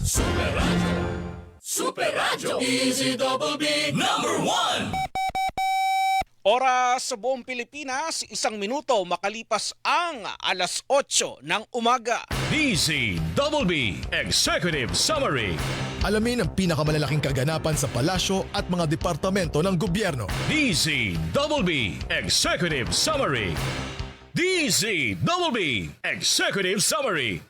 Super Radio. Super Radio. Easy Double B number 1. Oras sa buong Pilipinas, 1 minuto makalipas ang alas 8 ng umaga. DZBB Executive Summary. Alamin ang pinakamalalaking kaganapan sa palasyo at mga departamento ng gobyerno. DZBB Executive Summary. DZBB Executive Summary.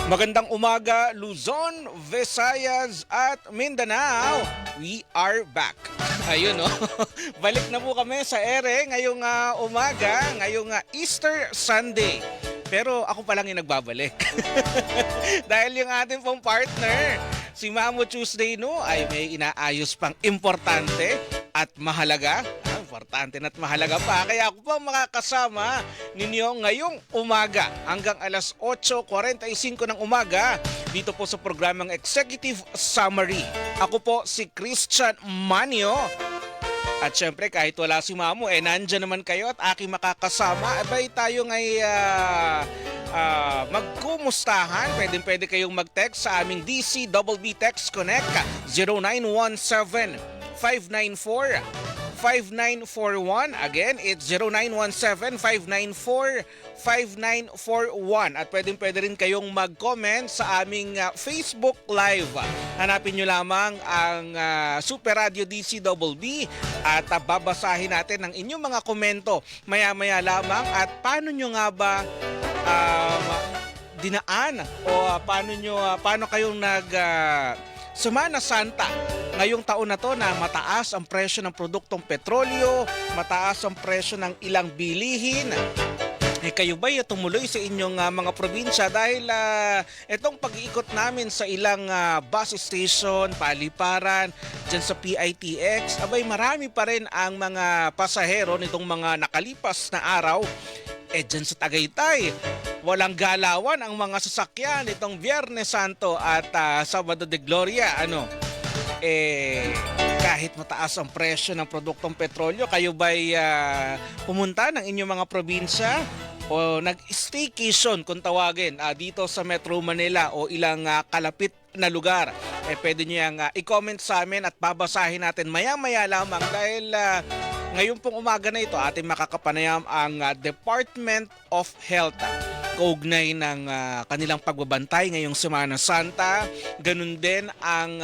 Magandang umaga, Luzon, Visayas at Mindanao. We are back. Ayun, no? Balik na po kami sa ere ngayong umaga, ngayong Easter Sunday. Pero ako pa lang yung nagbabalik. Dahil yung ating pong partner, si Mamo Tuesday, no, ay may inaayos pang importante at mahalaga. Importante at mahalaga pa. Kaya ako pa makakasama ninyo ngayong umaga hanggang alas 8:45 ng umaga dito po sa programang Executive Summary. Ako po si Christian Manio. At syempre kahit wala si Mamo, nandyan naman kayo at aking makakasama. Abay tayo ngay magkumustahan. Pwede kayong mag-text sa aming DCBB Text Connect 0917 594 5941. Again, it's 0917-594-5941. At pwede rin kayong mag-comment sa aming Facebook Live. Hanapin nyo lamang ang Super Radio DCBB at babasahin natin ang inyong mga komento maya-maya lamang. At paano nyo nga ba dinaan o paano kayong Semana Santa ngayong taon na to na mataas ang presyo ng produktong petrolyo, mataas ang presyo ng ilang bilihin. Kayo ba'y tumuloy sa inyong mga probinsya dahil itong pag-iikot namin sa ilang bus station, paliparan, dyan sa PITX, abay marami pa rin ang mga pasahero nitong mga nakalipas na araw. Dyan sa Tagaytay, walang galawan ang mga sasakyan itong Biyernes Santo at Sabado de Gloria. Kahit mataas ang presyo ng produktong petrolyo, kayo ba'y pumunta ng inyong mga probinsya o nag-staycation kung tawagin dito sa Metro Manila o ilang kalapit na lugar? Pwede nyo yung i-comment sa amin at babasahin natin maya-maya lamang dahil ngayon pong umaga na ito ating makakapanayam ang Department of Health kaugnay ng kanilang pagbabantay ngayong Semana Santa. Ganun din ang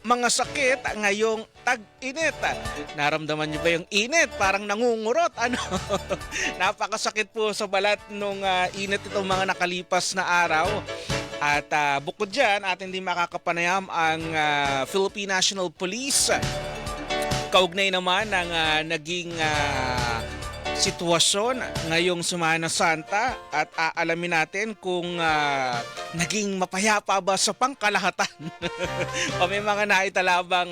mga sakit ngayong tag-init. Naramdaman niyo ba yung init? Parang nangungurot. Napakasakit po sa balat nung init itong mga nakalipas na araw. At bukod dyan, atin din makakapanayam ang Philippine National Police kaugnay naman ng naging sitwasyon ngayong Semana Santa at aalamin natin kung naging mapayapa ba sa pangkalahatan o may mga naitalabang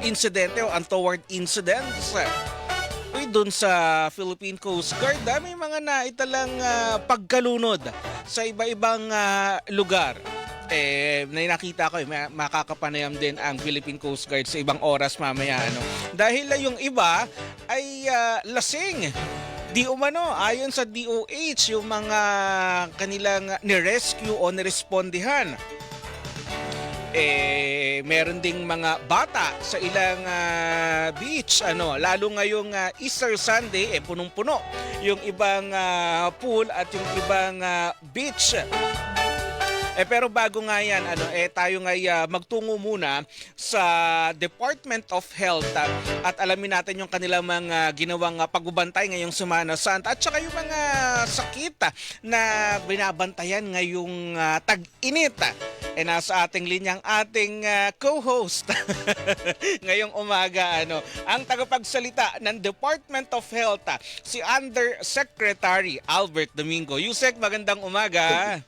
insidente o untoward incidents. Doon sa Philippine Coast Guard, may mga naitalang pagkalunod sa iba-ibang lugar. May nakita ko, makakapanayam din ang Philippine Coast Guard sa ibang oras mamaya. Dahil yung iba ay lasing. Di umano, ayon sa DOH, yung mga kanilang nirescue o nirespondihan. Meron ding mga bata sa ilang beach. Lalo ngayong Easter Sunday, punong-puno yung ibang pool at yung ibang beach. Pero bago nga yan, tayo ngay magtungo muna sa Department of Health at alamin natin yung kanilang mga ginawang pagbabantay ngayong Semana Santa at saka yung mga sakit na binabantayan ngayong tag-init. Nasa ating linyang ating co-host ngayong umaga, ang tagapagsalita ng Department of Health, si Undersecretary Albert Domingo. Yusek, magandang umaga.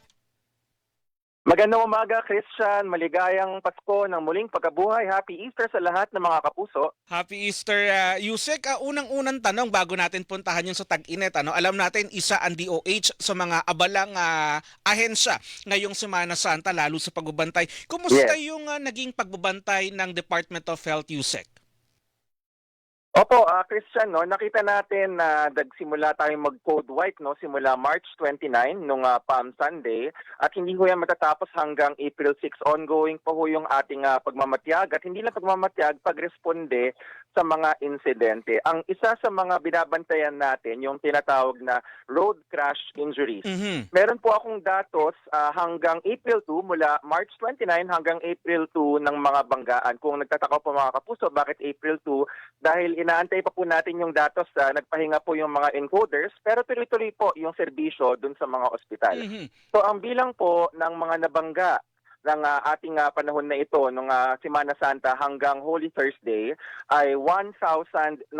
Magandang umaga, Christian. Maligayang Pasko ng muling pagkabuhay. Happy Easter sa lahat ng mga kapuso. Happy Easter, Yusek. Unang-unang tanong bago natin puntahan yung sa tag-init. Alam natin, isa ang DOH sa mga abalang ahensya ngayong Semana Santa, lalo sa pagbabantay. Kumusta yung naging pagbabantay ng Department of Health, Yusek? Opo, Christian, no, nakita natin na nagsimula tayong mag-code white no, simula March 29 nung Palm Sunday at hindi ho yan matatapos hanggang April 6. Ongoing pa ho yung ating pagmamatyag at hindi lang pagmamatyag, pagresponde sa mga insidente. Ang isa sa mga binabantayan natin, yung tinatawag na road crash injuries. Meron po akong datos hanggang April 2, mula March 29 hanggang April 2 ng mga banggaan. Kung nagtataka po mga kapuso, bakit April 2? Dahil inaantay pa po natin yung datos, nagpahinga po yung mga encoders, pero tuloy-tuloy po yung serbisyo dun sa mga ospital. So ang bilang po ng mga nabangga ng ating panahon na ito, nung Semana Santa hanggang Holy Thursday, ay 1,091.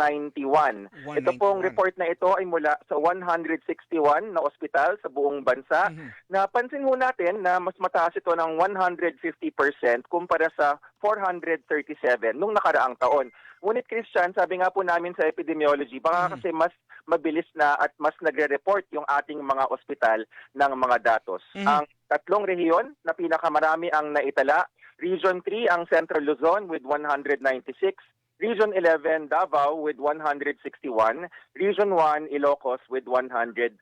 Ito pong report na ito ay mula sa 161 na ospital sa buong bansa. Napansin ho natin na mas mataas ito ng 150% kumpara sa 437 nung nakaraang taon. Ngunit Christian, sabi nga po namin sa epidemiology, baka kasi mas mabilis na at mas nagre-report yung ating mga ospital ng mga datos. Ang tatlong rehiyon na pinakamarami ang naitala, Region 3 ang Central Luzon with 196, Region 11 Davao with 161, Region 1 Ilocos with 159.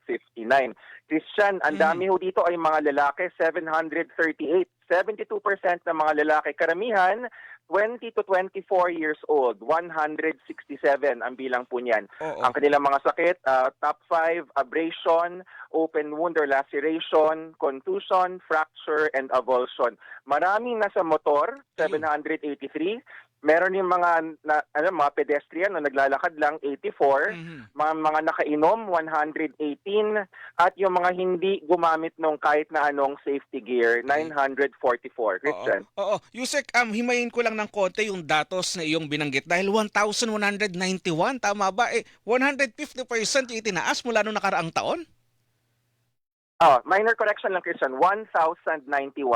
Christian, ang dami ho dito ay mga lalaki, 738. 72% ng mga lalaki. Karamihan, 20 to 24 years old, 167 ang bilang po niyan. Ang kanilang mga sakit, top 5, abrasion, open wound or laceration, contusion, fracture, and avulsion. Maraming nasa motor, 783. Meron yung mga mga pedestrian na naglalakad lang, 84, mga nakainom, 118, at yung mga hindi gumamit ng kahit na anong safety gear, 944. Christian? Oo. Yusek, himayin ko lang ng konti yung datos na iyong binanggit dahil 1,191, tama ba? 150% yung itinaas mula nung nakaraang taon? Minor correction lang, Christian. 1,091.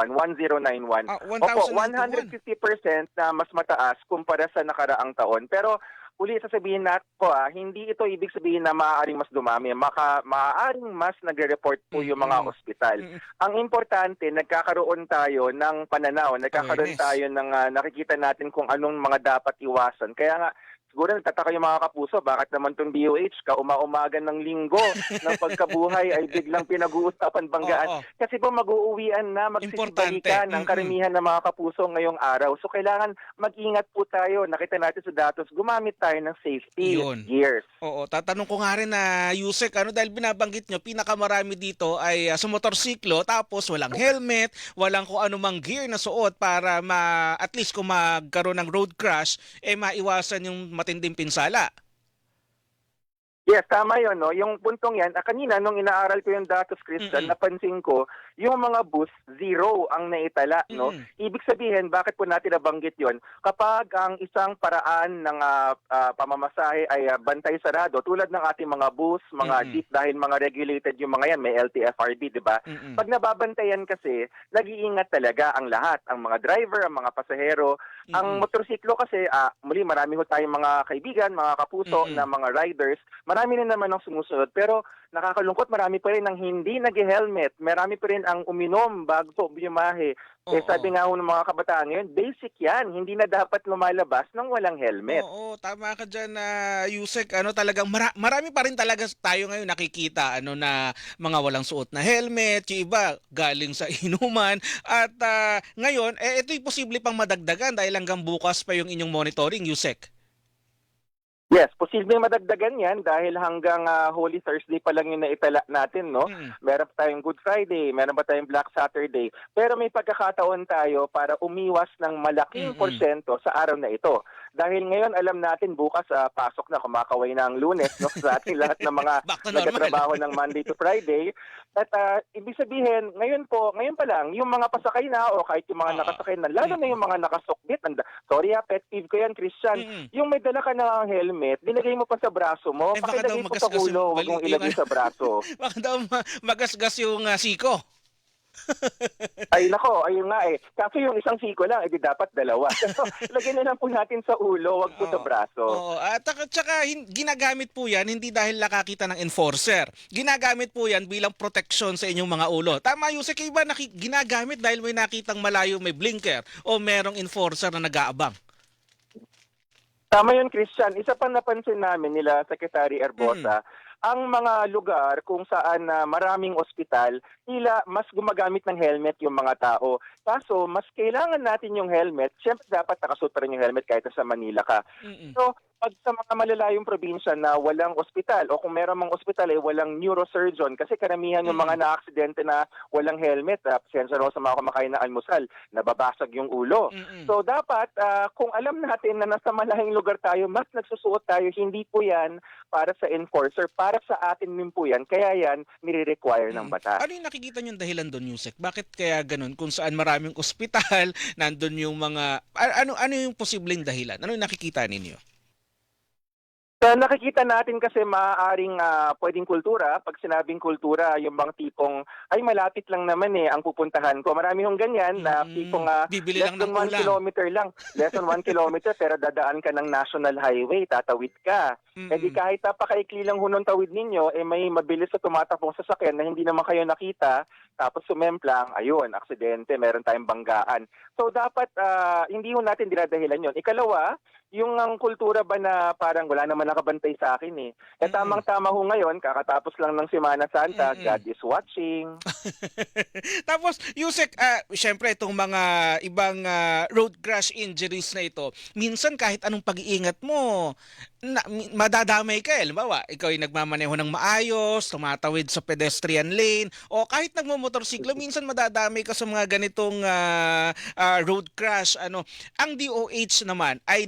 1091. Opo, 150% na mas mataas kumpara sa nakaraang taon. Pero uli sasabihin natin po, hindi ito ibig sabihin na maaaring mas dumami. Maaaring mas nagre-report po yung mga ospital. Ang importante, nagkakaroon tayo ng pananaw, nagkakaroon tayo ng nakikita natin kung anong mga dapat iwasan. Kaya nga, siguro nagtataka yung mga kapuso, bakit naman itong DOH kauma-umaga ng linggo ng pagkabuhay ay biglang pinag-uusapan banggaan. Kasi po mag-uuwian na, magsisibalikan ang karamihan ng mga kapuso ngayong araw. So kailangan mag-ingat po tayo. Nakita natin sa datos, gumamit tayo ng safety gears. Oo, tatanong ko nga rin na Yusek, dahil binabanggit nyo, pinakamarami dito ay sa motorsiklo, tapos walang helmet, walang kung anumang gear na suot para at least kung magkaroon ng road crash, maiwasan yung matinding pinsala. Yes, tama yun. No? Yung puntong yan, kanina nung inaaral ko yung datos, Christian, napansin ko, yung mga bus, 0 ang naitala. No? Ibig sabihin, bakit po natin nabanggit yun? Kapag ang isang paraan ng pamamasahe ay bantay sarado, tulad ng ating mga bus, mga jeep, dahil mga regulated yung mga yan, may LTFRB, di ba? Pag nababantayan kasi, nag-iingat talaga ang lahat, ang mga driver, ang mga pasahero. Ang motorsiklo kasi, muli marami ho tayong mga kaibigan, mga kapuso na mga riders, marami rin naman ang sumusunod, pero nakakalungkot, marami pa rin ang hindi nag-helmet, marami pa rin ang uminom bago bumiyahe. Sabi nga ho ng mga kabataan ngayon, basic yan, hindi na dapat lumalabas nang walang helmet. Oo, tama ka dyan, Yusek. Talagang marami pa rin talaga tayo ngayon nakikita na mga walang suot na helmet, yung iba galing sa inuman. At ngayon, ito'y posible pang madagdagan dahil hanggang bukas pa yung inyong monitoring, Yusek. Yes, posibleng madagdagan yan dahil hanggang Holy Thursday pa lang yung naitala natin, no? Meron pa tayong Good Friday, meron pa tayong Black Saturday. Pero may pagkakataon tayo para umiwas ng malaking porsyento sa araw na ito. Dahil ngayon, alam natin, bukas pasok na, kumakaway na ang Lunes, no? Sa ating lahat ng mga nagtatrabaho ng Monday to Friday. At ibig sabihin, ngayon pa lang, yung mga pasakay na o kahit yung mga nakasakay na, lalo na yung mga nakasukbit. Sorry pet peeve ko yan, Christian. Yung may dala ka na helmet, dinagay mo pa sa braso mo, pakilagay mo sa ulo, huwag mong ilagay sa braso. Baka daw magasgas yung siko. Ay nako, ayun nga Kaso yung isang siko lang, edi dapat dalawa. Lagyan na lang po natin sa ulo, wag po sa braso. Oo. At saka ginagamit po yan hindi dahil nakakita ng enforcer. Ginagamit po yan bilang proteksyon sa inyong mga ulo. Tama, Yusek, iba ginagamit dahil may nakitang malayo may blinker o merong enforcer na nag-aabang. Tama yun, Christian. Isa pa napansin namin nila Secretary Erbosa, ang mga lugar kung saan maraming ospital, tila mas gumagamit ng helmet yung mga tao. Kaso, mas kailangan natin yung helmet. Siyempre, dapat nakasuot pa rin yung helmet kahit sa Manila ka. Mm-mm. So, pag sa mga malalayong probinsya na walang ospital o kung meron mang ospital ay walang neurosurgeon kasi karamihan yung mga na-aksidente na walang helmet, pasensya na ako sa mga kumakain na almusal, nababasag yung ulo. Mm-mm. So dapat kung alam natin na nasa malayong lugar tayo, mas nagsusuot tayo, hindi po yan para sa enforcer, para sa atin din po yan, kaya yan nire-require ng batas. Ano yung nakikita niyong dahilan doon, Yusek? Bakit kaya ganun? Kung saan maraming ospital, nandun yung mga... Ano yung posibleng dahilan? Ano yung nakikita ninyo? So, nakikita natin kasi maaaring pwedeng kultura. Pag sinabing kultura, yung bang tipong, ay malapit lang naman ang pupuntahan ko. Marami yung ganyan na tipong Bibili less lang than ng 1 ulam. kilometer lang. Less than 1 kilometer pero dadaan ka ng national highway, tatawid ka. Eh di kahit napakaikli lang hunong tawid ninyo, may mabilis sa tumatakbong sasakyan na hindi naman kayo nakita, tapos sumemplang, ayun, aksidente, meron tayong banggaan. So dapat hindi ho natin dinadahilan yun. Ikalawa, yung ang kultura ba na parang wala naman nakabantay sa akin tamang-tama ho ngayon, kakatapos lang ng Semana Santa, God is watching. Tapos, Yusek, syempre itong mga ibang road crash injuries na ito, minsan kahit anong pag-iingat mo, madadamay ka. Halimbawa, ikaw ay nagmamaneho ng maayos, tumatawid sa pedestrian lane, o kahit nagmamotorsiklo, minsan madadamay ka sa mga ganitong road crash. Ang DOH naman ay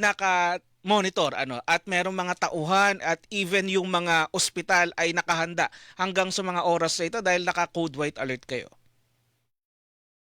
monitor at merong mga tauhan at even yung mga ospital ay nakahanda hanggang sa mga oras na ito dahil naka-code white alert kayo.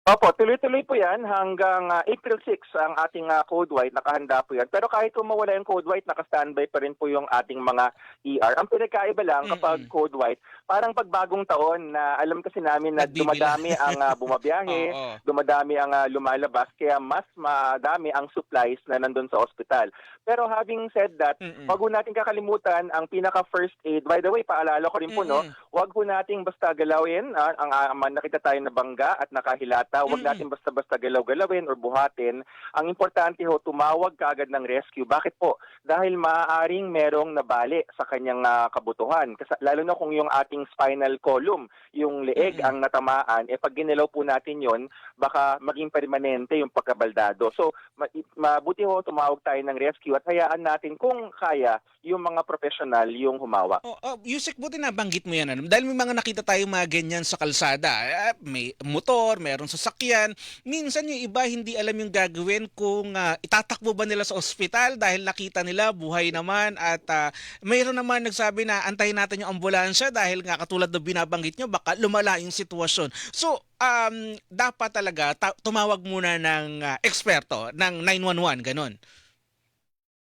Opo, tuloy-tuloy po yan hanggang April 6 ang ating code white, nakahanda po yan. Pero kahit kung mawala yung code white, naka-standby pa rin po yung ating mga ER. Ang pinagkaiba lang kapag code white, parang pagbagong taon na alam kasi namin na dumadami ang bumabiyahe, dumadami ang lumalabas, kaya mas madami ang supplies na nandun sa ospital. Pero having said that, wag ho natin kakalimutan ang pinaka-first aid. By the way, paalala ko rin po, wag ho nating basta galawin ang nakita tayo na bangga at nakahilata. Huwag natin basta-basta galaw-galawin or buhatin. Ang importante ho, tumawag kaagad ng rescue. Bakit po? Dahil maaaring merong nabali sa kanyang kabutuhan. Kasi, lalo na kung yung ating spinal column, yung leeg ang natamaan, pag ginalaw po natin yon, baka maging permanente yung pagkabaldado. So, mabuti ho, tumawag tayo ng rescue at hayaan natin kung kaya yung mga professional yung humawak. Yusek, buti nabanggit mo yan. Dahil may mga nakita tayo mga ganyan sa kalsada. May motor, meron sasakyan. Minsan yung iba hindi alam yung gagawin kung itatakbo ba nila sa ospital dahil nakita nila buhay naman at mayroon naman nagsabi na antayin natin yung ambulansya dahil nga katulad na binabanggit nyo baka lumala yung sitwasyon. So, dapat talaga tumawag muna ng eksperto, ng 911, ganun.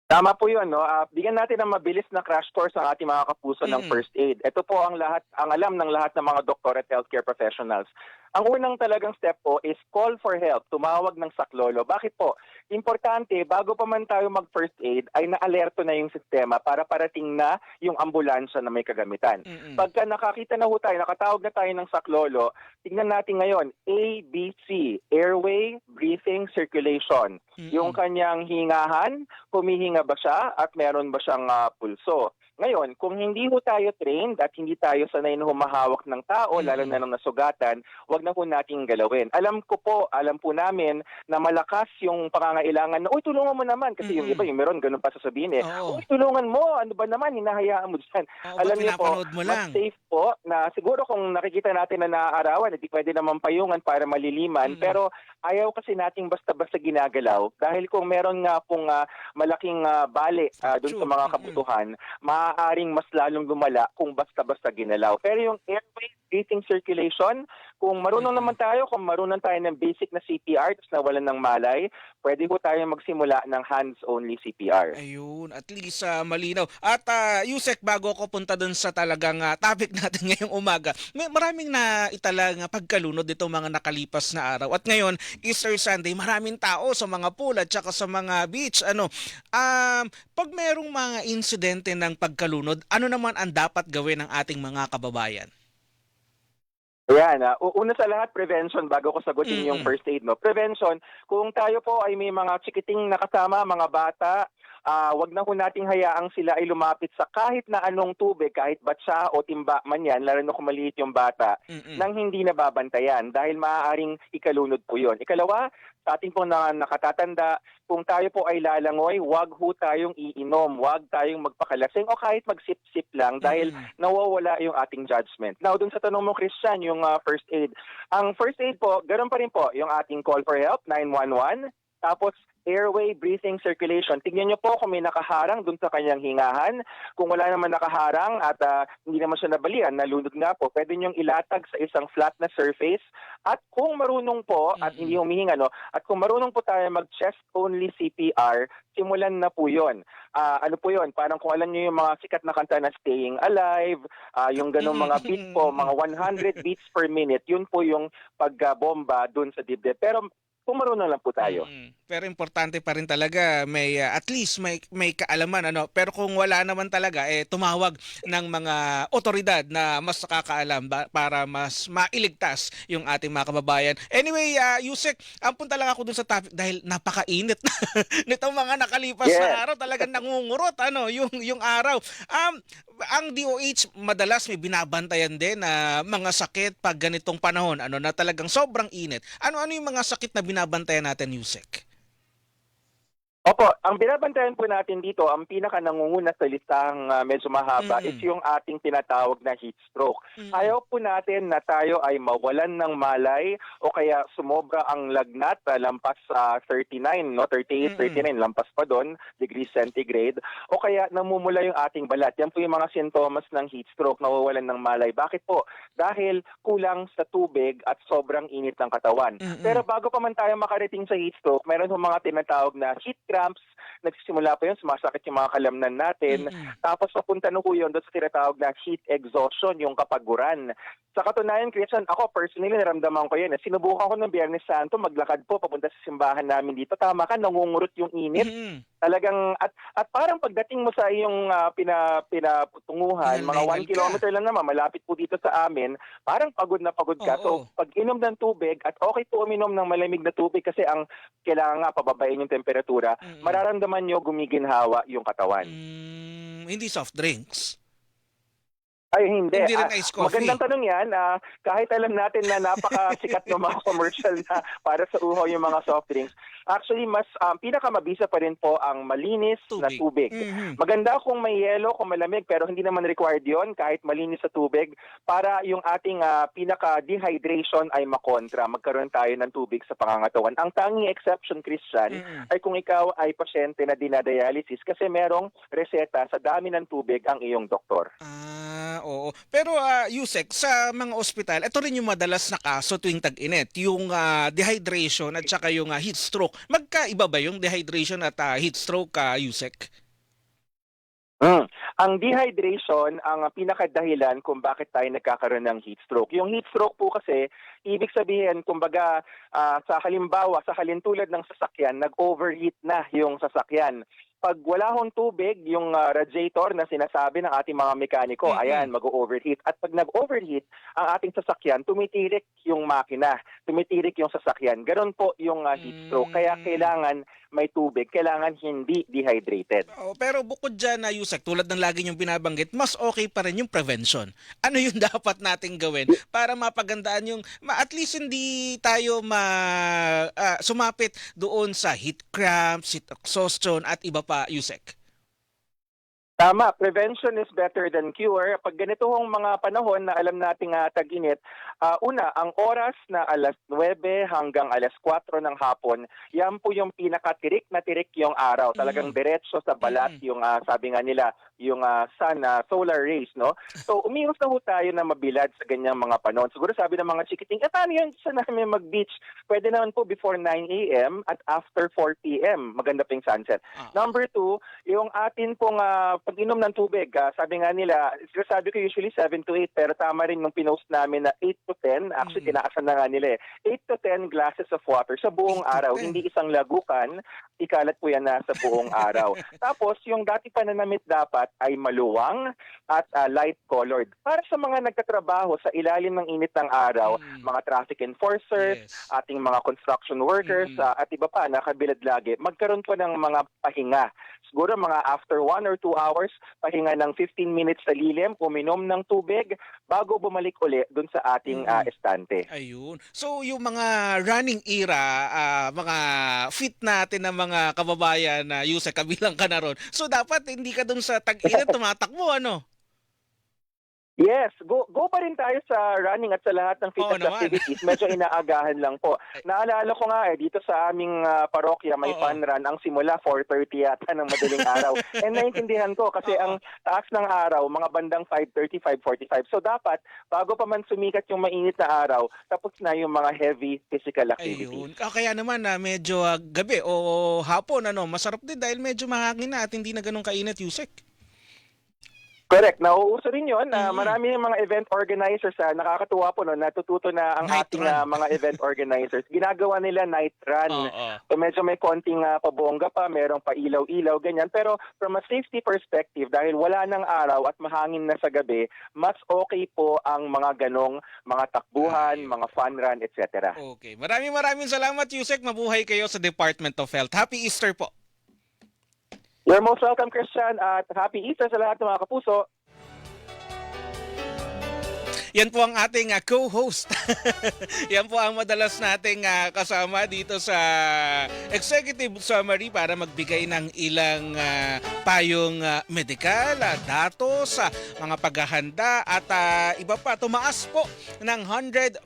Tama po yun, no? Bigyan natin ng mabilis na crash course ang ating mga kapuso ng first aid. Ito po ang alam ng lahat ng mga doktor at healthcare professionals. Ang unang talagang step po is call for help, tumawag ng saklolo. Bakit po? Importante, bago pa man tayo mag-first aid, ay na-alerto na yung sistema para parating na yung ambulansya na may kagamitan. Pagka nakakita na ho tayo, nakatawag na tayo ng saklolo, tignan natin ngayon, ABC, airway, breathing, circulation. Yung kanyang hingahan, humihinga ba siya at meron ba siyang pulso. Ngayon, kung hindi ho tayo trained at hindi tayo sanay na humahawak ng tao, lalo na nung nasugatan, wag na po nating galawin. Alam po namin na malakas yung pangangailangan na, uy, tulungan mo naman. Kasi yung iba, yung meron, ganun pa sasabihin uy, tulungan mo, ano ba naman, hinahayaan mo dyan. Alam niyo po, mas safe po na siguro kung nakikita natin na naaarawan, hindi pwede naman payungan para maliliman, pero ayaw kasi nating basta-basta ginagalaw dahil kung meron nga pong malaking bali dun sa mga kabutuhan, maaaring mas lalong lumala kung basta-basta ginalaw. Pero yung airway, breathing, circulation, kung marunong naman tayo, kung marunong tayo ng basic na CPR, tapos nawalan ng malay, pwede po tayo magsimula ng hands-only CPR. Ayun, at least malinaw. At Yusek, bago ako punta dun sa talagang topic natin ngayong umaga, maraming na italang pagkalunod dito mga nakalipas na araw. At ngayon, Easter Sunday, maraming tao sa mga pool at saka sa mga beach. Pag merong mga insidente ng pagkalunod, ano naman ang dapat gawin ng ating mga kababayan? Ayan, una sa lahat, prevention bago ko sagutin yung first aid. No? Prevention, kung tayo po ay may mga chikiting nakasama, mga bata, wag na po nating hayaang sila ay lumapit sa kahit na anong tubig, kahit batsa o timba man yan, lalo na kung maliit yung bata, nang hindi nababantayan dahil maaaring ikalunod po yun. Ikalawa, sa ating pong nakatatanda, kung tayo po ay lalangoy, wag ho tayong iinom, wag tayong magpakalasing o kahit magsip-sip lang dahil nawawala yung ating judgment. Now, dun sa tanong mo, Christian, yung first aid. Ang first aid po, ganoon pa rin po, yung ating call for help, 911, tapos airway, breathing, circulation. Tingnan niyo po kung may nakaharang dun sa kanyang hingahan. Kung wala naman nakaharang at hindi naman siya nabalian, nalunod nga po, pwede niyong ilatag sa isang flat na surface. At kung marunong po, at hindi humihinga, no? At kung marunong po tayo mag-chest-only CPR, simulan na po yun. Ano po yun? Parang kung alam niyo yung mga sikat na kanta na Staying Alive, yung ganong mga beat po, mga 100 beats per minute, yun po yung pagbomba dun sa dibdib. Pero kung marunong lang po tayo. Pero importante pa rin talaga may at least may kaalaman ano. Pero kung wala naman talaga tumawag ng mga otoridad na mas nakakaalam para mas mailigtas yung ating mga kababayan. Anyway, Yusek, punta lang ako dun sa topic dahil napakainit na nitong mga nakalipas na araw, talagang nangungurot yung araw. Ang DOH madalas may binabantayan din na mga sakit pag ganitong panahon na talagang sobrang init. Ano yung mga sakit na binabantayan natin, Yusek? Opo, ang binabantayan po natin dito, ang pinaka nangunguna sa listang medyo mahaba is yung ating tinatawag na heat stroke. Ayaw po natin na tayo ay mawalan ng malay o kaya sumobra ang lagnat lampas sa 39, no? 38, 39, lampas pa doon, degrees centigrade. O kaya namumula yung ating balat. Yan po yung mga sintomas ng heat stroke, nawawalan ng malay. Bakit po? Dahil kulang sa tubig at sobrang init ng katawan. Pero bago pa man tayo makarating sa heat stroke, meron yung mga tinatawag na heat cramps, nagsisimula pa yun, sumasakit yung mga kalamnan natin. Tapos papunta na po yun doon sa tinatawag na heat exhaustion, yung kapaguran. Sa katunayan, Christian, ako personally naramdaman ko yun. Sinubukan ko ng Biyernes Santo, maglakad po papunta sa simbahan namin dito. Tama ka, nangungurot yung init. Talagang, at parang pagdating mo sa iyong pinatunguhan, mga 1 kilometer lang naman, malapit po dito sa amin, parang pagod na pagod ka. So, pag inom ng tubig, at okay po uminom ng malamig na tubig kasi ang kailangan nga pababain yung temperatura, mararamdaman nyo gumiginhawa yung katawan. Hindi soft drinks. Ay, hindi. Hindi rin ice coffee. Magandang tanong yan. Kahit alam natin na napakasikat ng mga commercial na para sa uhaw yung mga soft drinks, actually, mas pinakamabisa pa rin po ang malinis na tubig. Maganda kung may yelo, kung malamig, pero hindi naman required yon kahit malinis sa tubig para yung ating pinaka-dehydration ay makontra. Magkaroon tayo ng tubig sa pangangatawan. Ang tanging exception, Christian, ay kung ikaw ay pasyente na dinadialysis kasi merong reseta sa dami ng tubig ang iyong doktor. Oo. Pero Yusek, sa mga ospital, ito rin yung madalas na kaso tuwing tag-init, yung dehydration at saka yung heat stroke. Magkaiba ba yung dehydration at heat stroke, Yusek? Ang dehydration ang pinakadahilan kung bakit tayo nagkakaroon ng heat stroke. Yung heat stroke po kasi, ibig sabihin, kumbaga, sa halimbawa, sa halintulad ng sasakyan, nag-overheat na yung sasakyan. Pag wala hong tubig, yung radiator na sinasabi ng ating mga mekaniko, ayan, mag-overheat. At pag nag-overheat, ang ating sasakyan, tumitirik yung makina, tumitirik yung sasakyan. Ganon po yung heat stroke. Kaya kailangan may tubig, kailangan hindi dehydrated. Pero bukod dyan, Yusek, tulad ng lagi niyong binabanggit, mas okay pa rin yung prevention. Ano yung dapat nating gawin para mapagandaan yung, at least hindi tayo sumapit doon sa heat cramps, heat exhaustion at iba pa, Yusek? Tama, prevention is better than cure. Pag ganito hong mga panahon na alam nating tag-init, una, ang oras na alas 9 hanggang alas 4 ng hapon, yan po yung pinakatirik na tirik yung araw. Talagang diretso sa balat yung sabi nga nila, yung sun, solar rays, no? So, umiwas na ho tayo na mabilad sa ganyang mga panahon. Siguro sabi ng mga chikiting, paano yan sa namin mag-beach? Pwede naman po before 9 a.m. at after 4 p.m. Maganda pa yung sunset. Number 2, yung atin pong pag-inom ng tubig, sabi nga nila, sabi ko usually 7 to 8, pero tama rin nung pinost namin na 8 to 10. Actually, tinaasan na nga nila 8 to 10 glasses of water sa buong 8 to araw. 10. Hindi isang lagukan, ikalat po yan na sa buong araw. Tapos, yung dati pananamit dapat ay maluwang at light-colored. Para sa mga nagtatrabaho sa ilalim ng init ng araw, mga traffic enforcers, Yes. ating mga construction workers, at iba pa, nakabilad lagi, magkaroon po ng mga pahinga. Siguro mga after 1 or 2 hours, pahinga ng 15 minutes sa lilim, uminom ng tubig, bago bumalik uli dun sa ating estante. Ayun. So yung mga running era, mga fit natin na mga kababayan na Yusek, kabilang ka na ron. So dapat hindi ka dun sa tag-init tumatakbo, ano? Yes, go pa rin tayo sa running at sa lahat ng Oo fitness naman. activities. Medyo inaagahan lang po. Naalala ko nga dito sa aming parokya may Oo. fun run. Ang simula 4:30 yata ng madaling araw. And naiintindihan ko kasi ang taas ng araw, mga bandang 5:30, 5:45. So dapat, bago pa man sumikat yung mainit na araw, tapos na yung mga heavy physical activities. Ayun. Kaya naman na medyo gabi o hapon, ano, masarap din dahil medyo mahangin na at hindi na ganun kainit, Yusek. Correct. Nauuso rin yun. Marami yung mga event organizers, nakakatuwa po, no, natututo na ang Night ating run. mga event organizers. Ginagawa nila night run. Oo. So medyo may konting pabongga pa, merong pailaw-ilaw, ganyan. Pero from a safety perspective, dahil wala ng araw at mahangin na sa gabi, mas okay po ang mga ganong mga takbuhan, Ayun. mga fun run, etc. Okay. Maraming salamat, Yusek. Mabuhay kayo sa Department of Health. Happy Easter po. You're most welcome, Christian, at happy Easter sa lahat ng mga kapuso. Yan po ang ating co-host. Yan po ang madalas nating kasama dito sa Executive Summary para magbigay ng ilang payong medikal, datos, mga paghahanda at iba pa. Tumaas po ng 150%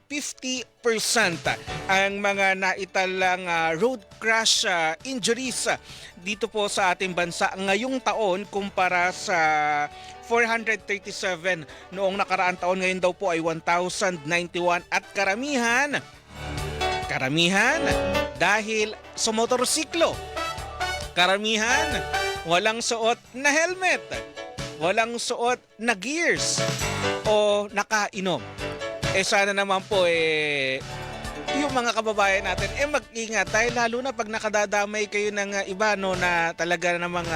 ang mga naitalang road crash injuries dito po sa ating bansa ngayong taon kumpara sa 437 noong nakaraang taon. Ngayon daw po ay 1,091 at karamihan dahil sa motorsiklo. Karamihan walang suot na helmet, walang suot na gears o nakainom. Sana naman po yung mga kababayan natin mag-ingat dahil lalo na pag nakadadamay kayo ng iba, no, na talaga namang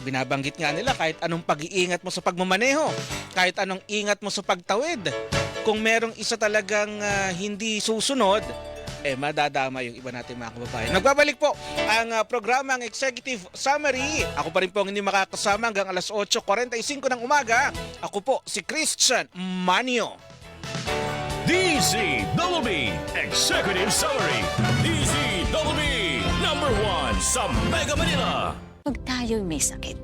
binabanggit nga nila kahit anong pag-iingat mo sa pagmamaneho, kahit anong ingat mo sa pagtawid, kung merong isa talagang hindi susunod, madadama yung iba natin mga kababayan. Nagbabalik po ang programang Executive Summary. Ako pa rin po ang hindi makakasama hanggang alas 8:45 ng umaga. Ako po si Christian Manio. DZBB Executive Summary. DZBB, number 1 sa Mega Manila. Pag tayo'y may sakit,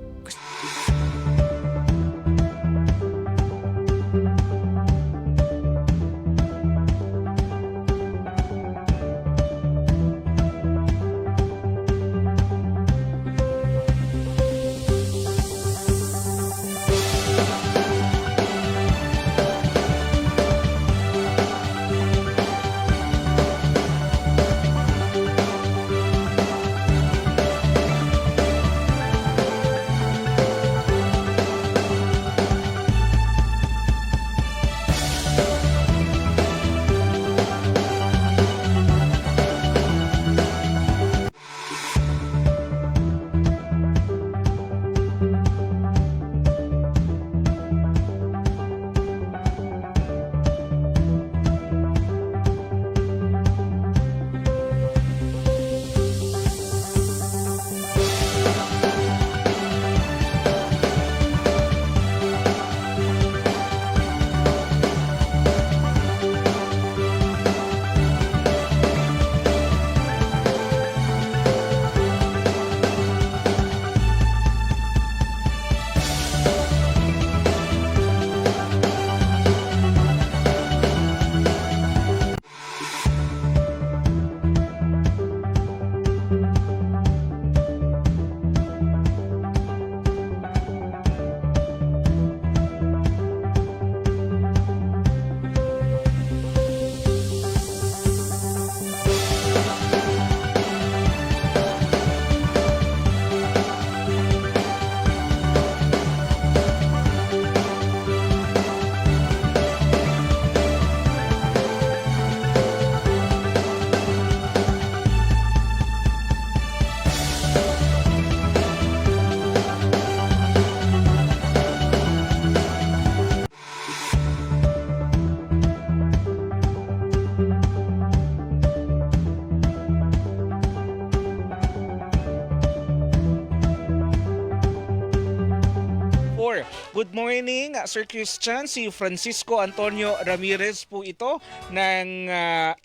Good morning, Sir Christian. Si Francisco Antonio Ramirez po ito ng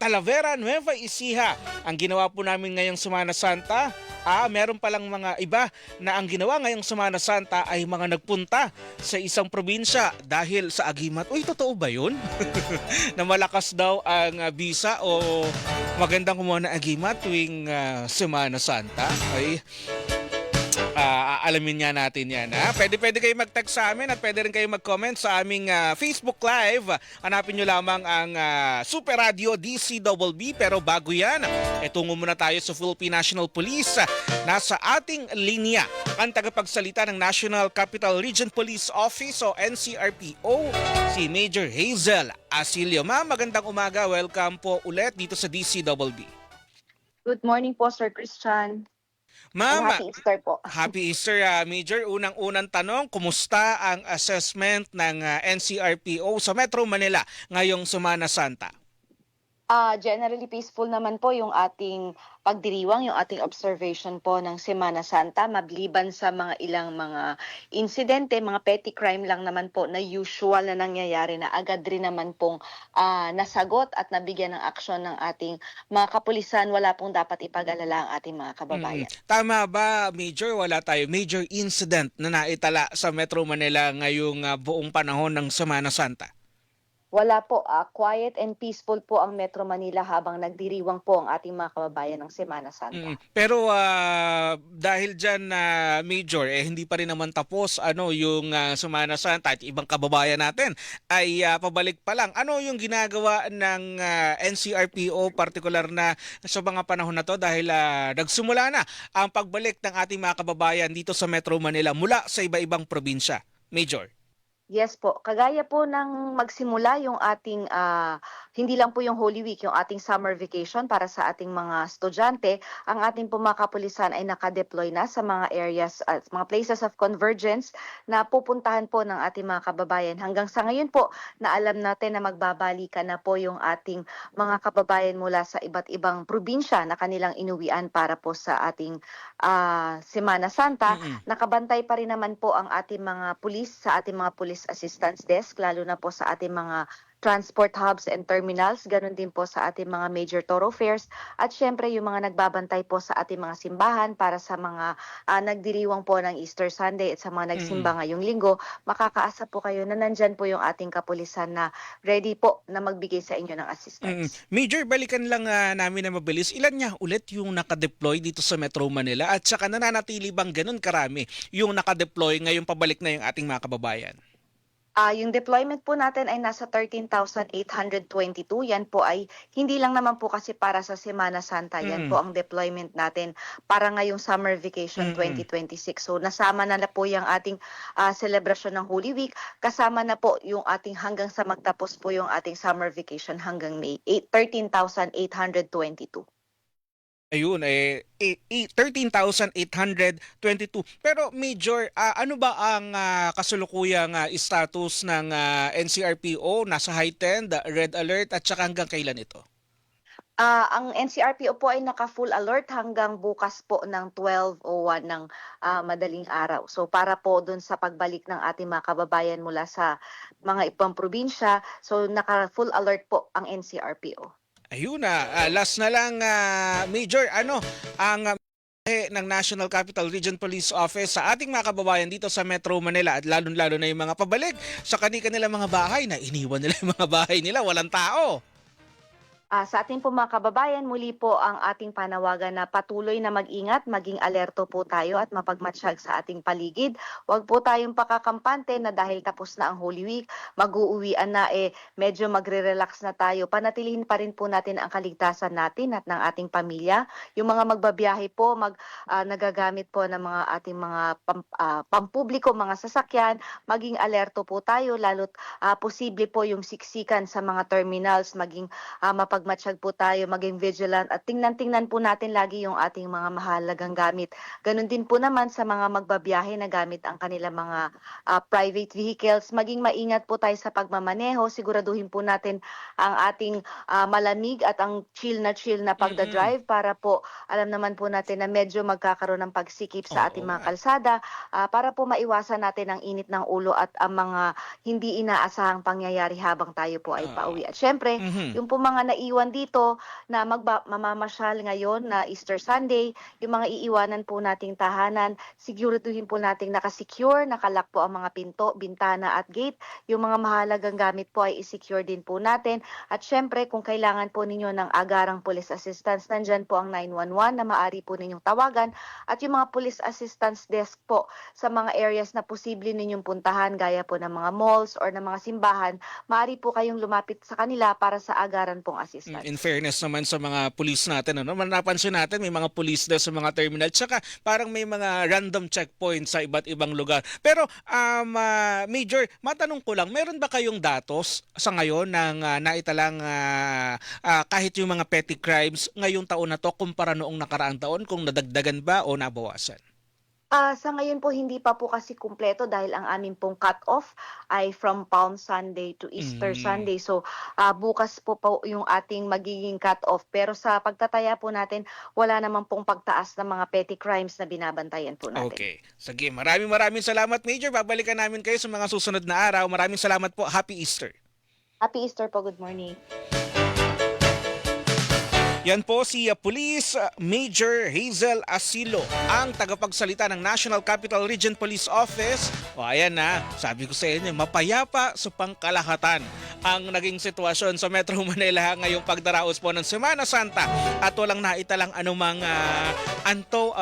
Talavera, Nueva Ecija. Ang ginawa po namin ngayong Semana Santa, meron palang mga iba na ang ginawa ngayong Semana Santa ay mga nagpunta sa isang probinsya dahil sa agimat. Uy, totoo ba yun? Na malakas daw ang bisa o magandang kumuha ng agimat tuwing Semana Santa? Ay, aalamin nga natin yan. Pwede kayo mag-text sa amin at pwede rin kayo mag-comment sa aming Facebook Live. Hanapin nyo lamang ang Super Radio DCBB. Pero bago yan, tungo muna tayo sa Philippine National Police. Nasa ating linya ang tagapagsalita ng National Capital Region Police Office o NCRPO, si Major Hazel Asilio. Ma'am, magandang umaga. Welcome po ulit dito sa DCBB. Good morning po, Sir Christian. Ma'am, Happy Easter po. Happy Easter, Major. Unang-unang tanong, kumusta ang assessment ng NCRPO sa Metro Manila ngayong Semana Santa? Generally peaceful naman po yung ating pagdiriwang, yung ating observation po ng Semana Santa, mabliban sa mga ilang mga insidente, mga petty crime lang naman po na usual na nangyayari na agad rin naman pong nasagot at nabigyan ng aksyon ng ating mga kapulisan. Wala pong dapat ipag-alala ang ating mga kababayan. Tama ba, Major? Wala tayo major incident na naitala sa Metro Manila ngayong buong panahon ng Semana Santa? Wala po, quiet and peaceful po ang Metro Manila habang nagdiriwang po ang ating mga kababayan ng Semana Santa. Pero dahil dyan, Major, hindi pa rin naman tapos yung Semana Santa at ibang kababayan natin ay pabalik pa lang. Ano yung ginagawa ng NCRPO partikular na sa mga panahon na to dahil nagsimula na ang pagbalik ng ating mga kababayan dito sa Metro Manila mula sa iba-ibang probinsya? Major. Yes po, kagaya po ng magsimula yung ating, hindi lang po yung Holy Week, yung ating summer vacation para sa ating mga estudyante, ang ating po mga kapulisan ay nakadeploy na sa mga areas, mga places of convergence na pupuntahan po ng ating mga kababayan. Hanggang sa ngayon po, na alam natin na magbabalikan na po yung ating mga kababayan mula sa iba't ibang probinsya na kanilang inuwian para po sa ating Semana Santa. Nakabantay pa rin naman po ang ating mga pulis sa ating mga pulis assistance desk, lalo na po sa ating mga transport hubs and terminals, ganun din po sa ating mga major thoroughfares at syempre yung mga nagbabantay po sa ating mga simbahan para sa mga nagdiriwang po ng Easter Sunday at sa mga nagsimba ngayong linggo. Makakaasa po kayo na nandyan po yung ating kapulisan na ready po na magbigay sa inyo ng assistance. Major, balikan lang namin na mabilis. Ilan niya ulit yung nakadeploy dito sa Metro Manila at saka nananatili bang ganun karami yung nakadeploy ngayong pabalik na yung ating mga kababayan? Yung deployment po natin ay nasa 13,822. Yan po ay hindi lang naman po kasi para sa Semana Santa. Yan po ang deployment natin para ngayong summer vacation 2026. So nasama na po yung ating celebration ng Holy Week. Kasama na po yung ating hanggang sa magtapos po yung ating summer vacation hanggang May. 13,822. Ayun, 13,822. Pero Major, ano ba ang kasulukuyang status ng NCRPO? Nasa heightened, red alert at saka hanggang kailan ito? Ang NCRPO po ay naka-full alert hanggang bukas po ng 12:01 ng madaling araw. So para po dun sa pagbalik ng ating mga kababayan mula sa mga ibang probinsya, so naka-full alert po ang NCRPO. Ayun last na lang, Major, ano ang ng National Capital Region Police Office sa ating mga kababayan dito sa Metro Manila at lalo-lalo na yung mga pabalik sa kanilang mga bahay na iniwan nila yung mga bahay nila, walang tao? Sa ating po mga kababayan, muli po ang ating panawagan na patuloy na mag-ingat, maging alerto po tayo at mapagmatsyag sa ating paligid. Huwag po tayong pakakampante na dahil tapos na ang Holy Week, mag-uuwian na medyo magre-relax na tayo. Panatilihin pa rin po natin ang kaligtasan natin at ng ating pamilya. Yung mga magbabiyahe po, nagagamit po ng mga ating mga pampubliko, mga sasakyan, maging alerto po tayo, lalo't posible po yung siksikan sa mga terminals, maging magmatsyag po tayo, maging vigilant at tingnan po natin lagi yung ating mga mahalagang gamit. Ganun din po naman sa mga magbabiyahe na gamit ang kanilang mga private vehicles. Maging maingat po tayo sa pagmamaneho. Siguraduhin po natin ang ating malamig at ang chill na pagdadrive para po alam naman po natin na medyo magkakaroon ng pagsikip sa ating mga kalsada para po maiwasan natin ang init ng ulo at ang mga hindi inaasahang pangyayari habang tayo po ay pauwi. At syempre, yung po mga naiwan dito na mamamasyal ngayon na Easter Sunday, yung mga iiwanan po nating tahanan, siguraduhin po nating nakasecure, nakalak po ang mga pinto, bintana at gate. Yung mga mahalagang gamit po ay isecure din po natin. At syempre, kung kailangan po ninyo ng agarang police assistance, nandyan po ang 911 na maaari po ninyong tawagan. At yung mga police assistance desk po sa mga areas na posible ninyong puntahan, gaya po ng mga malls or ng mga simbahan, maaari po kayong lumapit sa kanila para sa agaran pong assistance. In fairness naman sa mga pulis natin, napansin natin may mga pulis na sa mga terminal, tsaka parang may mga random checkpoints sa iba't ibang lugar. Pero Major, matanong ko lang, meron ba kayong datos sa ngayon ng naitalang kahit yung mga petty crimes ngayong taon na to kumpara noong nakaraang taon, kung nadagdagan ba o nabawasan? Sa ngayon po hindi pa po kasi kumpleto dahil ang amin pong cut-off ay from Palm Sunday to Easter Sunday. So bukas po yung ating magiging cut-off. Pero sa pagtataya po natin, wala naman pong pagtaas ng mga petty crimes na binabantayan po natin. Okay. Sige, maraming salamat, Major. Babalikan namin kayo sa mga susunod na araw. Maraming salamat po. Happy Easter. Happy Easter po. Good morning. Yan po si Police Major Hazel Asilo, ang tagapagsalita ng National Capital Region Police Office. O ayan na, sabi ko sa inyo, mapayapa sa pangkalahatan ang naging sitwasyon sa Metro Manila ngayong pagdaraos po ng Semana Santa at walang naitalang anumang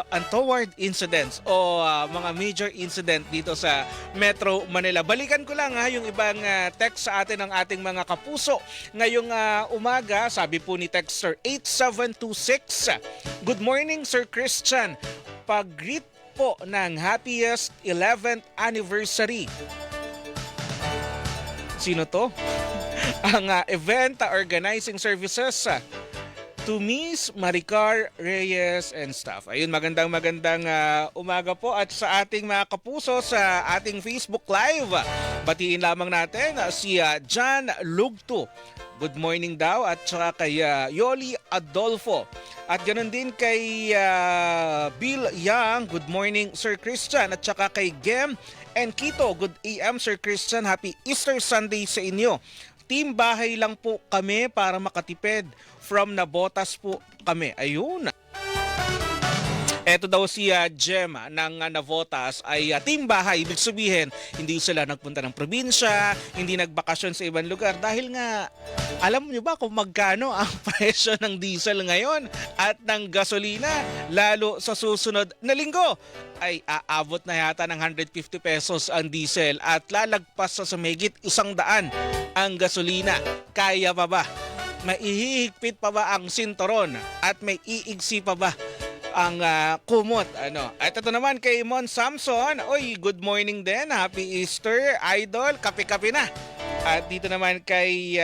untoward incidents o mga major incident dito sa Metro Manila. Balikan ko lang yung ibang text sa atin ng ating mga kapuso. Ngayong umaga, sabi po ni texter 8726, "Good morning, Sir Christian. Pag-greet po ng happiest 11th anniversary." Sino to? Ang event organizing services to Miss Maricar Reyes and staff. Ayun, magandang umaga po. At sa ating mga kapuso sa ating Facebook Live, batiin lamang natin si John Lugto. Good morning daw. At saka kay Yoli Adolfo. At ganoon din kay Bill Yang. Good morning, Sir Christian. At saka kay Gem and Kito. Good AM, Sir Christian. Happy Easter Sunday sa inyo. Team bahay lang po kami para makatipid. From Nabotas po kami. Ayun. Eto daw si Gemma ng Navotas ay team bahay. Ibig sabihin, hindi sila nagpunta ng probinsya, hindi nagbakasyon sa ibang lugar dahil nga, alam niyo ba kung magkano ang presyo ng diesel ngayon at ng gasolina, lalo sa susunod na linggo? Ay aabot na yata ng 150 pesos ang diesel at lalagpas sa sumigit 100 ang gasolina. Kaya pa ba? Maihihigpit pa ba ang sinturon at may iigsi pa ba ang kumot? At ito naman kay Mon Samson. Oy, good morning din. Happy Easter, idol. Kape-kape na. At dito naman kay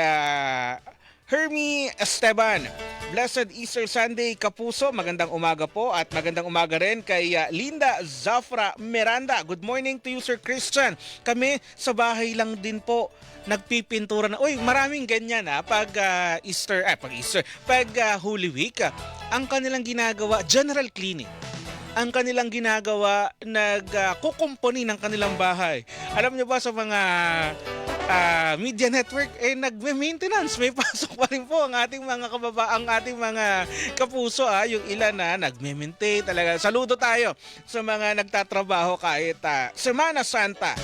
Hermie Esteban. Blessed Easter Sunday, kapuso. Magandang umaga po. At magandang umaga rin kay Linda Zafra Miranda. Good morning to you, Sir Christian. Kami sa bahay lang din po nagpipintura na. Uy, maraming ganyan pag Holy Week. Ang kanilang ginagawa, general cleaning. Ang kanilang ginagawa, nagkukumpuni ng kanilang bahay. Alam niyo ba sa mga media network, nagme-maintenance. May pasok pa rin po ang ating mga ang ating mga kapuso. Yung ilan na nagme-maintain talaga. Saludo tayo sa mga nagtatrabaho kahit Semana Santa.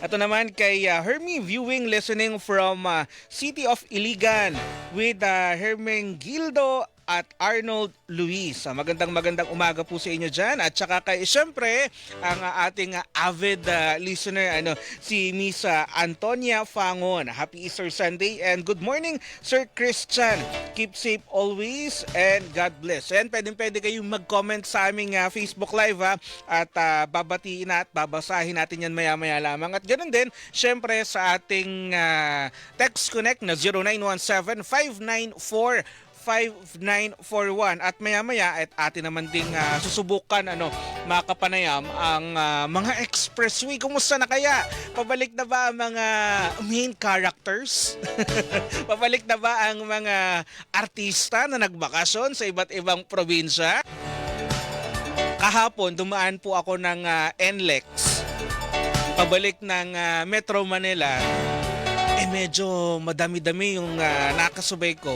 Ito naman kay Hermie viewing, listening from City of Iligan with Hermengildo at Arnold Luis. Magandang umaga po sa inyo dyan. At saka kay, syempre, ang ating avid listener, si Miss Antonia Fangon. Happy Easter Sunday and good morning, Sir Christian. Keep safe always and God bless. And pwede kayong mag-comment sa aming Facebook Live at babatiin at babasahin natin yan maya-maya lamang. At ganoon din, syempre sa ating Text Connect na 0917-594-5941 at maya-maya at atin naman ding susubukan makapanayam ang mga expressway. Kumusta na kaya? Pabalik na ba ang mga main characters? Pabalik na ba ang mga artista na nagbakasyon sa iba't ibang probinsya? Kahapon dumaan po ako ng NLEX pabalik ng Metro Manila. Medyo madami-dami yung nakasubay ko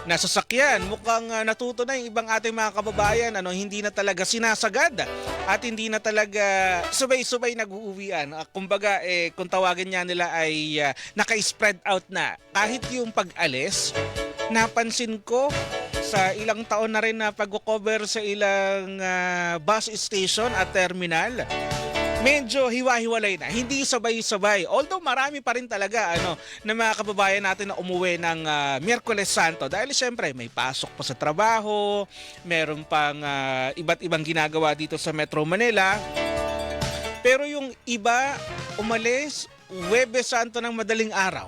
na sasakyan. Mukhang natuto na yung ibang ating mga kababayan, hindi na talaga sinasagad at hindi na talaga subay-subay nag-uuwian. Kumbaga, kung tawagin niya nila ay naka-spread out na. Kahit yung pag-alis, napansin ko sa ilang taon na rin na pag-cover sa ilang bus station at terminal, medyo hiwa-hiwalay na, hindi sabay-sabay. Although marami pa rin talaga na mga kababayan natin na umuwi ng Miyerkules Santo dahil siyempre may pasok pa sa trabaho, meron pang iba't ibang ginagawa dito sa Metro Manila. Pero yung iba umalis Huwebes Santo ng madaling araw.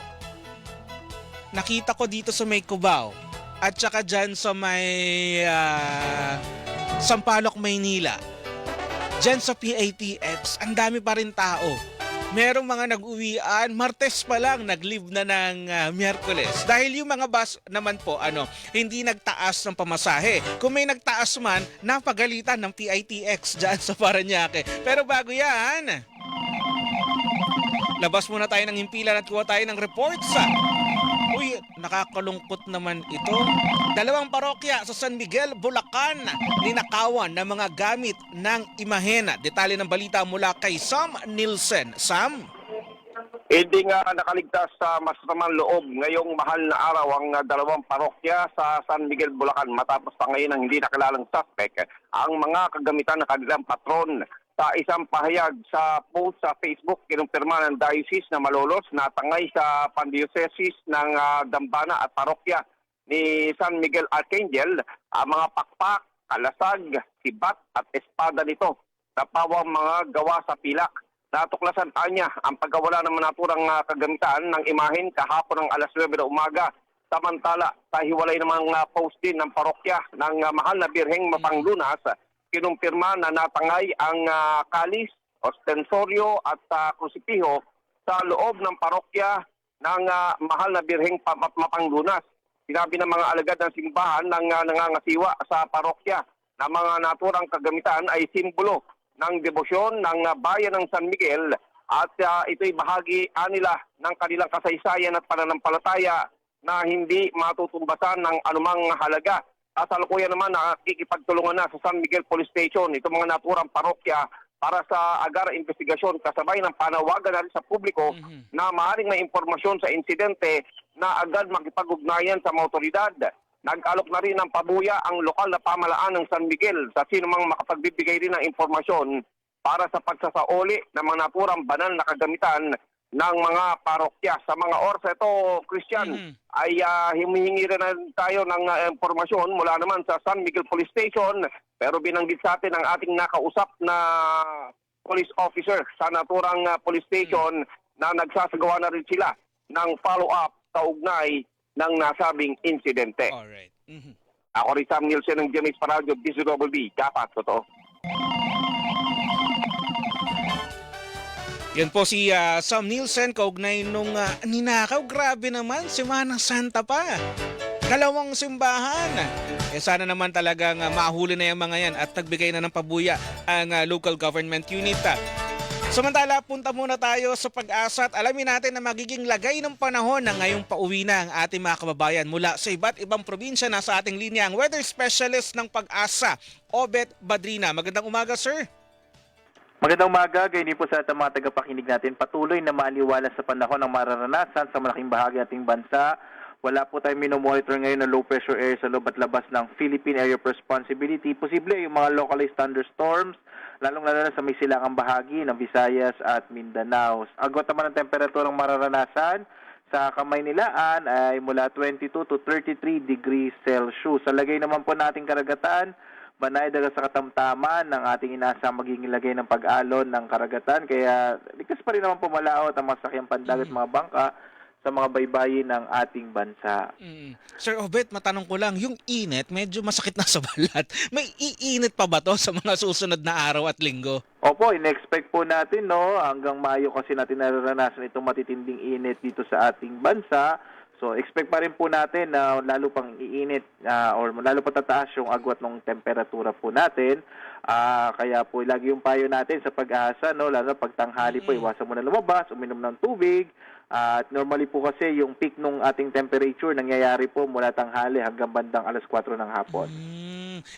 Nakita ko dito sa may Cubao at saka dyan sa may Sampaloc, Maynila. Diyan sa PATX, ang dami pa rin tao. Merong mga nag-uwian, Martes pa lang, nag-leave na ng Miyerkules. Dahil yung mga bus naman po, hindi nagtaas ng pamasahe. Kung may nagtaas man, napagalitan ng PITX dyan sa Parañaque. Pero bago yan, labas muna tayo ng himpilan at kuha tayo ng reports. Uy, nakakalungkot naman ito. 2 parokya sa San Miguel, Bulacan, ninakawan ng mga gamit ng imahena. Detalye ng balita mula kay Sam Nielsen. Sam? Hindi nga nakaligtas sa masamang loob ngayong mahal na araw ang 2 parokya sa San Miguel, Bulacan matapos pa ngayon ang hindi nakilalang suspect ang mga kagamitan ng kanilang patron. Sa isang pahayag sa post sa Facebook, kinumpirma ng Diocese na Malolos na tangay sa Pandiocesis ng Dambana at parokya ni San Miguel Archangel ang mga pakpak, kalasag, sibat at espada nito na pawang mga gawa sa pilak. Natuklasan niya ang pagkawala ng naturang kagamitan ng imahen kahapon ng alas 9 na umaga. Samantala, sa hiwalay ng mga post din ng parokya ng mahal na Birheng Mapanglunas, kinumpirma na natangay ang kalis, ostensoryo at krusipiho sa loob ng parokya ng mahal na Birheng Mapanglunas. Sinabi ng mga alagad ng simbahan ng nangangasiwa sa parokya na mga naturang kagamitan ay simbolo ng debosyon ng bayan ng San Miguel at ito'y bahagi nila ng kanilang kasaysayan at pananampalataya na hindi matutumbasan ng anumang halaga. Kasalukuyan naman nakikipagtulungan na sa San Miguel Police Station itong mga naturang parokya para sa agar investigasyon kasabay ng panawagan na rin sa publiko na maaaring may impormasyon sa insidente na agad makipag-ugnayan sa mga otoridad. Nag-alok na rin ng pabuya ang lokal na pamahalaan ng San Miguel sa sinumang makapagbibigay rin ng impormasyon para sa pagsasaoli ng mga naturang banal na kagamitan ng mga parokya. Sa mga oras ito, Christian, ay humihingi rin na tayo ng impormasyon mula naman sa San Miguel Police Station, pero binanggit sa atin ang ating nakausap na police officer sa naturang police station na nagsasagawa na rin sila ng follow-up kaugnay ng nasabing insidente. Alright. Ako rin Sam Nielsen ng James Paradio, DZWB, dapat totoo. Yan po si Sam Nielsen kaugnay nung ninakaw. Grabe naman, Semana Santa pa. 2 simbahan. Sana naman talagang mahuli na yung mga yan at nagbigay na ng pabuya ang local government unit. Samantala, punta muna tayo sa Pag-asa at alamin natin na magiging lagay ng panahon na ngayong pauwi na ang ating mga kababayan mula sa iba't ibang probinsya. Nasa ating linya ang weather specialist ng Pag-asa, Obet Badrina. Magandang umaga, sir. Magandang umaga, gayon po sa mga tagapakinig natin. Patuloy na maaliwalas sa panahon ng mararanasan sa malaking bahagi ating bansa wala po tayong minomonitor ngayon na low pressure area sa loob at labas ng Philippine Area of Responsibility. Posible yung mga localized thunderstorms, lalong-lalo na sa may silangang bahagi ng Visayas at Mindanao. Agwat naman ang temperaturang mararanasan sa Kamaynilaan ay mula 22 to 33 degrees Celsius. Sa lagay naman po nating karagatan, banay daga sa katamtaman ng ating inaasang magiging lagay ng pag-alon ng karagatan. Kaya ligtas pa rin naman pumalaot ang masakyang pandagat mga bangka sa mga baybayin ng ating bansa. Sir Obet, matanong ko lang, yung init, medyo masakit na sa balat. May iinit pa ba to sa mga susunod na araw at linggo? Opo, in-expect po natin, no, hanggang Mayo kasi natin nararanasan itong matitinding init dito sa ating bansa. So, expect pa rin po natin na lalo pang iinit or lalo pa tataas yung agwat ng temperatura po natin. Kaya po, lagi yung payo natin sa pag-asa, no, lalo pag tanghali po, iwasan mo na lumabas, uminom ng tubig. At normally po kasi yung peak nung ating temperature nangyayari po mula tanghali hanggang bandang alas 4 ng hapon.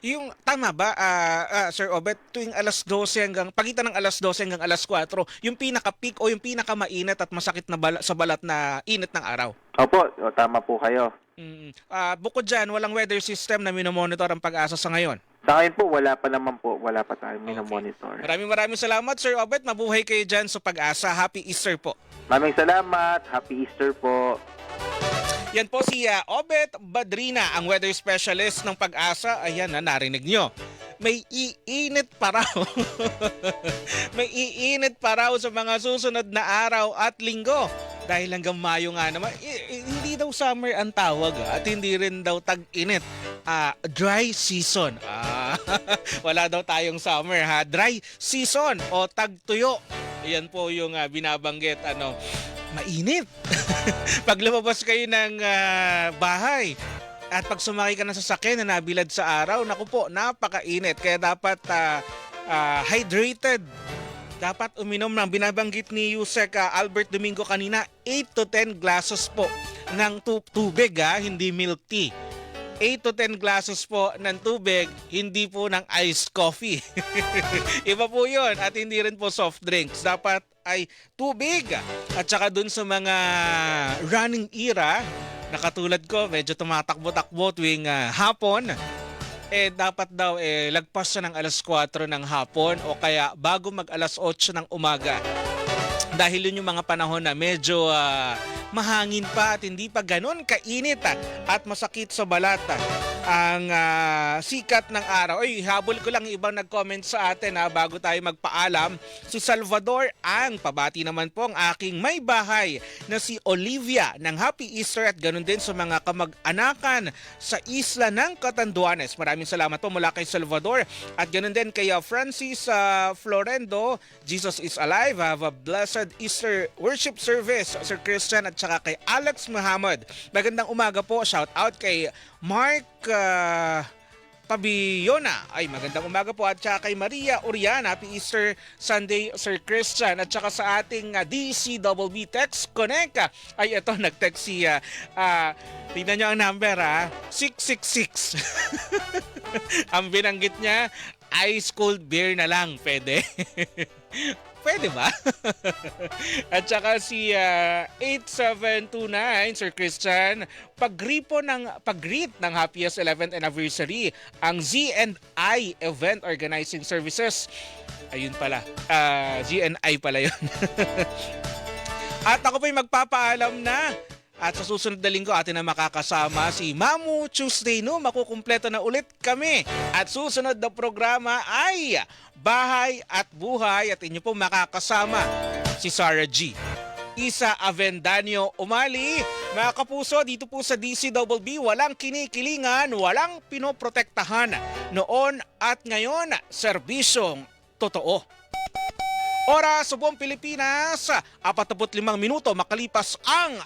Yung tama ba, Sir Obet, tuwing alas 12 hanggang, pagitan ng alas 12 hanggang alas 4, yung pinaka-peak o yung pinaka-mainit at masakit na sa balat na init ng araw? Opo, tama po kayo. Bukod dyan, walang weather system na minomonitor ang pag-asa sa ngayon? Sa ngayon po, wala pa tayong minomonitor. Maraming salamat, Sir Obet. Mabuhay kayo dyan sa pag-asa. Happy Easter po. Maraming salamat. Happy Easter po. Yan po si Obet Badrina, ang weather specialist ng Pag-asa. Ayan na, narinig nyo. May iinit pa raw. May iinit pa raw sa mga susunod na araw at linggo. Dahil hanggang Mayo nga naman, hindi daw summer ang tawag at hindi rin daw tag-init. Dry season. Wala daw tayong summer ha. Dry season o tagtuyo. Yan po yung binabanggit. Mainit. Pag lumabas kayo ng bahay at pag sumakay ka ng sasakyan na nabilad sa araw, naku po, napakainit. Kaya dapat hydrated. Dapat uminom ng binabanggit ni Yusek Albert Domingo kanina, 8 to 10 glasses po ng tubig, hindi milk tea. 8 to 10 glasses po ng tubig, hindi po ng iced coffee. Iba po yun at hindi rin po soft drinks. Dapat ay tubig. At saka dun sa mga running era, na katulad ko, medyo tumatakbo-takbo tuwing hapon, dapat daw lagpas siya ng alas 4 ng hapon o kaya bago mag alas 8 ng umaga. Dahil yun yung mga panahon na medyo mahangin pa at hindi pa ganun kainit at masakit sa balat ang sikat ng araw. Ay, habol ko lang yung ibang nag-comment sa atin bago tayo magpaalam. Si Salvador ang pabati naman po ang aking may bahay na si Olivia ng Happy Easter at ganun din sa mga kamag-anakan sa isla ng Catanduanes. Maraming salamat po mula kay Salvador at ganun din kay Francis Florendo. Jesus is alive. Have a blessed Easter worship service, Sir Christian, at saka kay Alex Muhammad. Magandang umaga po. Shout out kay Mark Pabiona. Ay, magandang umaga po. At saka kay Maria Uriana. Happy Easter Sunday, Sir Christian. At saka sa ating DCWB Text Connect. Ay, ito, nag-text si tingnan nyo ang number 666. Ang binanggit niya, ice cold beer na lang. Pwede? Pwede ba? At saka si 8729, Sir Christian, pag-greet ng happiest 11th anniversary ang Z&I Event Organizing Services. Ayun pala. Z&I pala yun. At ako po'y magpapaalam na. At sa susunod na linggo atin na makakasama si Mamu Tuesday, no? Makukumpleto na ulit kami. At susunod na programa ay Bahay at Buhay at inyo po makakasama si Sarah G. Isa Avendaño Umali. Mga kapuso, dito po sa DCWB, walang kinikilingan, walang pinoprotektahan. Noon at ngayon, serbisyong totoo. Oras sa buong Pilipinas, 45 minuto makalipas ang